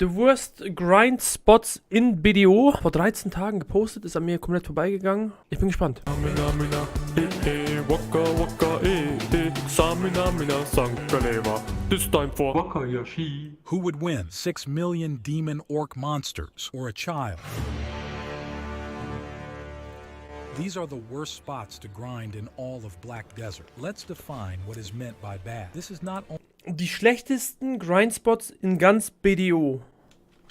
The Worst Grind Spots in BDO. Vor 13 Tagen gepostet, ist an mir komplett vorbeigegangen. Ich bin gespannt. Samina mina, waka waka, samina mina, sankaleva. This time for Wakayashi. Who would win, 6 million demon orc monsters or a child? These are the worst spots to grind in all of Black Desert. Let's define what is meant by bad. This is not Die schlechtesten Grind-Spots in ganz BDO.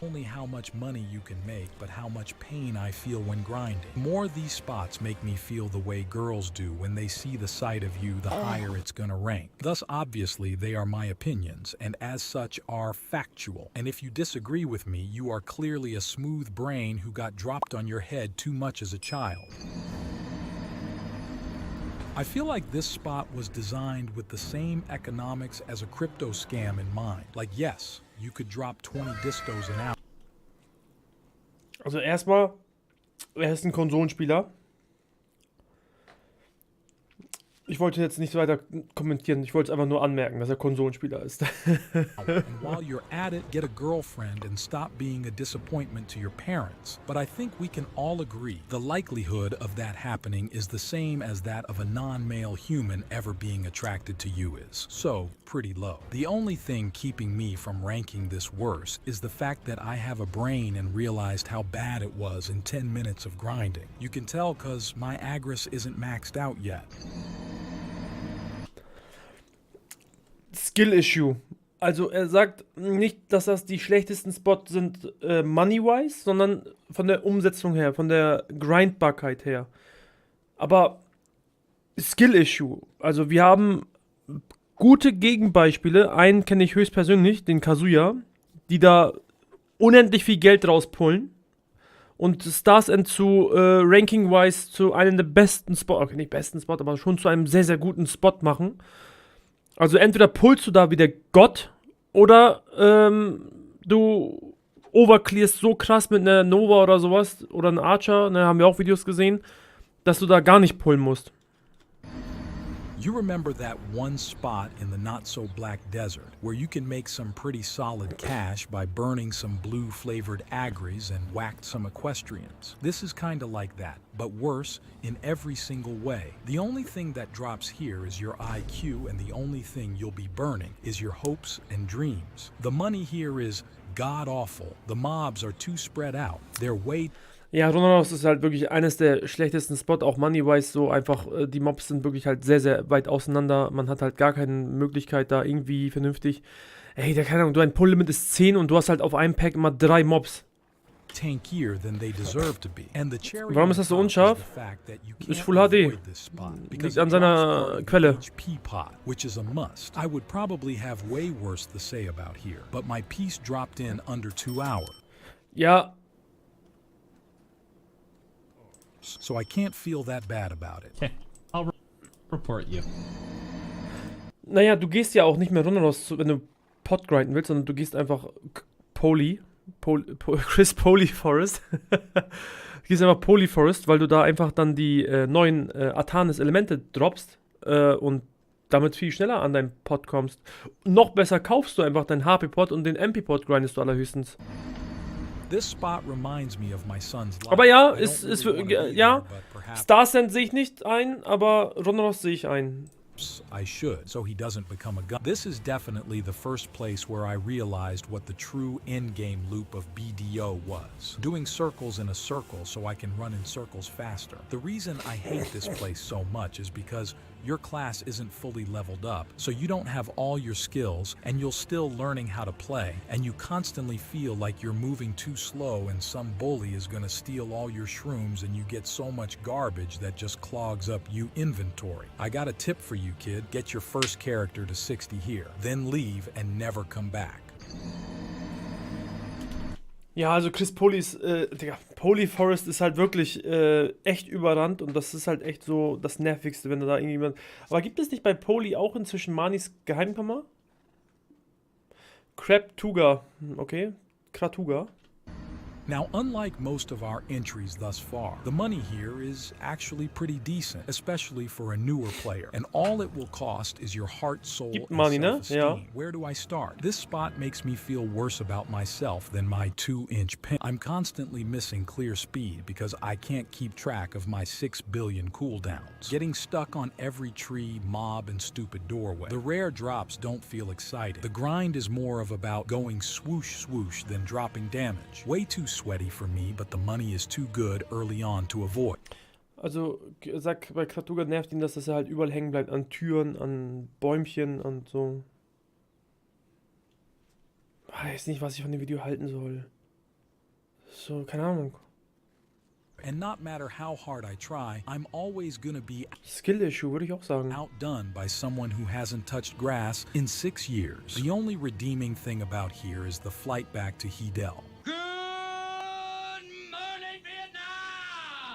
only how much money you can make, but how much pain I feel when grinding. The more these spots make me feel the way girls do when they see the sight of you, the higher it's gonna rank. Thus, obviously, they are my opinions, and as such are factual. And if you disagree with me, you are clearly a smooth brain who got dropped on your head too much as a child. I feel like this spot was designed with the same economics as a crypto scam in mind. Like, yes, you could drop 20 distos an hour. Also erstmal, er ist ein Konsolenspieler. Ich wollte jetzt nicht weiter kommentieren, ich wollte es einfach nur anmerken, dass er Konsolenspieler ist. And while you're at it, get a girlfriend and stop being a disappointment to your parents. But I think we can all agree the likelihood of that happening is the same as that of a non-male human ever being attracted to you is. So, pretty low. The only thing keeping me from ranking this worse is the fact that I have a brain and realized how bad it was in 10 minutes of grinding. You can tell cause my Agris isn't maxed out yet. Skill-Issue. Also er sagt nicht, dass das die schlechtesten Spots sind money-wise, sondern von der Umsetzung her, von der Grindbarkeit her. Aber Skill-Issue. Also wir haben gute Gegenbeispiele. Einen kenne ich höchstpersönlich, den Kazuya, die da unendlich viel Geld rauspullen und Stars End zu Ranking-wise zu einem der besten Spots, okay, nicht besten Spot, aber schon zu einem sehr, sehr guten Spot machen. Also entweder pullst du da wie der Gott oder du overclearst so krass mit einer Nova oder sowas oder einem Archer, ne, haben wir auch Videos gesehen, dass du da gar nicht pullen musst. You remember that one spot in the not-so-black desert where you can make some pretty solid cash by burning some blue-flavored agris and whacked some equestrians. This is kinda like that, but worse in every single way. The only thing that drops here is your IQ, and the only thing you'll be burning is your hopes and dreams. The money here is god-awful. The mobs are too spread out. They're way Ja, Runnerhaus ist halt wirklich eines der schlechtesten Spots, auch money-wise so einfach, die Mobs sind wirklich halt sehr, sehr weit auseinander, man hat halt gar keine Möglichkeit da irgendwie vernünftig, ey, keine Ahnung, dein Pull-Limit ist 10 und du hast halt auf einem Pack immer 3 Mobs. tankier than they deserve to be. And the cherry Warum ist das so unscharf? Ist Full HD. Liegt an seiner Quelle. HP pot, which is a must. I would probably have way worse to say about here, but my piece dropped in under 2 hours. Ja, So I can't feel that bad about it. Okay, I'll report you. naja, du gehst ja auch nicht mehr Runnerhaus, wenn du Pot grinden willst, sondern du gehst einfach Chris Polyforest. Du gehst einfach Polyforest, weil du da einfach dann die neuen Artanis-Elemente droppst und damit viel schneller an deinen Pot kommst. Noch besser kaufst du einfach deinen HP-Pot und den MP-Pot grindest du allerhöchstens. This spot reminds me of my son's life. Aber ja, I ist, don't ist, really wanna be ja, there, but perhaps Starsend sehe ich nicht ein, aber Runnerhaus sehe ich ein. I should, so he doesn't become a gun. This is definitely the first place where I realized what the true endgame loop of BDO was. Doing circles in a circle so I can run in circles faster. The reason I hate this place so much is because your class isn't fully leveled up, so you don't have all your skills, and you're still learning how to play, and you constantly feel like you're moving too slow and some bully is gonna steal all your shrooms and you get so much garbage that just clogs up your inventory. I got a tip for you, kid. Get your first character to 60 here, then leave and never come back. Ja, also Chris Polyforest ist halt wirklich echt überrannt und das ist halt echt so das Nervigste, wenn du da irgendjemand. Aber gibt es nicht bei Poly auch inzwischen Manis Geheimkammer? Kratuga, okay, Kratuga. Now, unlike most of our entries thus far, the money here is actually pretty decent, especially for a newer player. And all it will cost is your heart, soul, Gibt and Money, ne? self-esteem. Ja. Where do I start? This spot makes me feel worse about myself than my 2-inch pin. I'm constantly missing clear speed because I can't keep track of my 6 billion cooldowns. Getting stuck on every tree, mob, and stupid doorway. The rare drops don't feel exciting. The grind is more of about going swoosh swoosh than dropping damage. Way too sweaty for me, but the money is too good early on to avoid. Also, sag, bei Kratuga nervt ihn, dass er halt überall hängen bleibt. An Türen, an Bäumchen und so. Ich weiß nicht, was ich von dem Video halten soll. So, keine Ahnung. And not matter how hard I try, I'm always gonna be Skill-Issue, würde ich auch sagen. outdone by someone who hasn't touched grass in 6 years. The only redeeming thing about here is the flight back to Hedel.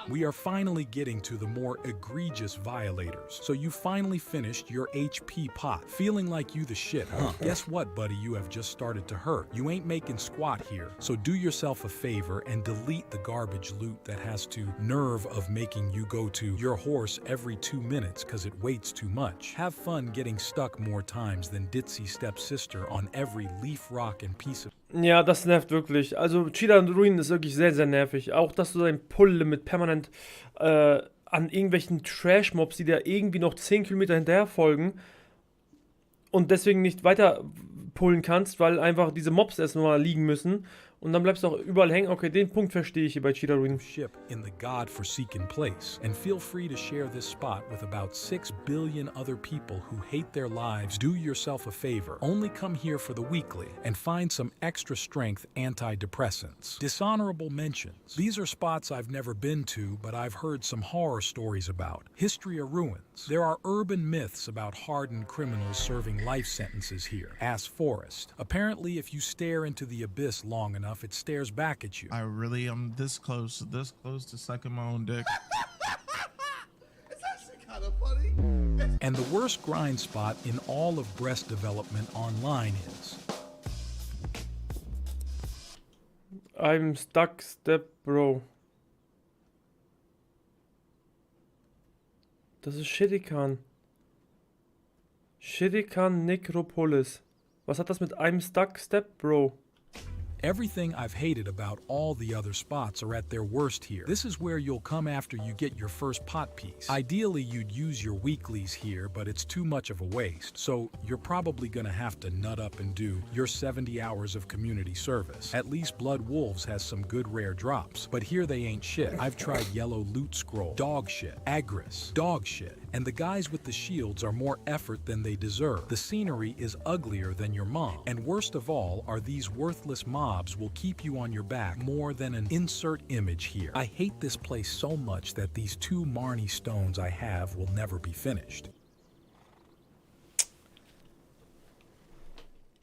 We are finally getting to the more egregious violators. So you finally finished your HP pot. Feeling like you the shit, huh? Guess what, buddy? You have just started to hurt. You ain't making squat here. So do yourself a favor and delete the garbage loot that has to nerve of making you go to your horse every 2 minutes because it waits too much. Have fun getting stuck more times than Ditzy stepsister on every leaf, rock and piece of Ja, das nervt wirklich. Also, Cheetah und Ruin ist wirklich sehr, sehr nervig. Auch, dass du dein Pull-Limit permanent an irgendwelchen Trash-Mobs, die dir irgendwie noch 10 Kilometer hinterher folgen und deswegen nicht weiter pullen kannst, weil einfach diese Mobs erst mal liegen müssen. Und dann bleibst du auch überall hängen. Okay, den Punkt verstehe ich hier bei Cheetah Ruin. ship in the god-forsaken place. And feel free to share this spot with about 6 billion other people who hate their lives. Do yourself a favor. Only come here for the weekly and find some extra strength antidepressants. Dishonorable mentions. These are spots I've never been to, but I've heard some horror stories about. History of ruins. There are urban myths about hardened criminals serving life sentences here. Ass Forest. Apparently, if you stare into the abyss long enough, it stares back at you. I really am this close to sucking my own dick. It's actually kind of funny. And the worst grind spot in all of breast development online is I'm stuck, step, bro. Das ist Shittikan. Shittikan Necropolis. Was hat das mit I'm stuck, step, bro? everything I've hated about all the other spots are at their worst here. This is where you'll come after you get your first pot piece. Ideally, you'd use your weeklies here, but it's too much of a waste. So you're probably gonna have to nut up and do your 70 hours of community service. At least Blood Wolves has some good rare drops, but here they ain't shit. I've tried Yellow Loot Scroll, dog shit, Agris, dog shit, and the guys with the shields are more effort than they deserve. The scenery is uglier than your mom, and worst of all are these worthless mobs will keep you on your back more than an insert image here. I hate this place so much that these 2 Marnie stones I have will never be finished.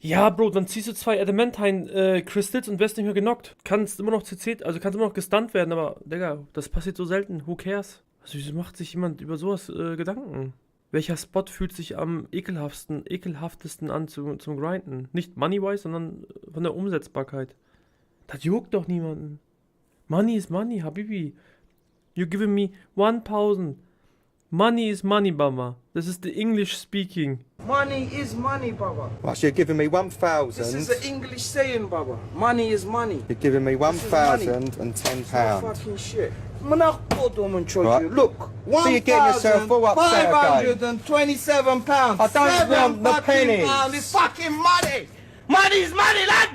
Ja, Bro, dann ziehst du 2 Adamantine Crystals und wirst nicht mehr genockt. Kannst immer noch CC, also kannst immer noch gestunt werden, aber, Digga, das passiert so selten. Who cares? Also, wieso macht sich jemand über sowas Gedanken? Welcher Spot fühlt sich am ekelhaftesten an zum Grinden? Nicht money-wise, sondern von der Umsetzbarkeit. Das juckt doch niemanden. Money is money, Habibi. You're giving me 1000. Money is money, Baba. This is the English speaking. Money is money, Baba. Right, so you're giving me 1,000. This is an English saying, Baba. Money is money. You're giving me This is money. £1,010. It's not fucking shit. Right. Look, so you're getting yourself all upset again. £527. I don't want the pennies. It's fucking money. Money is money, lad.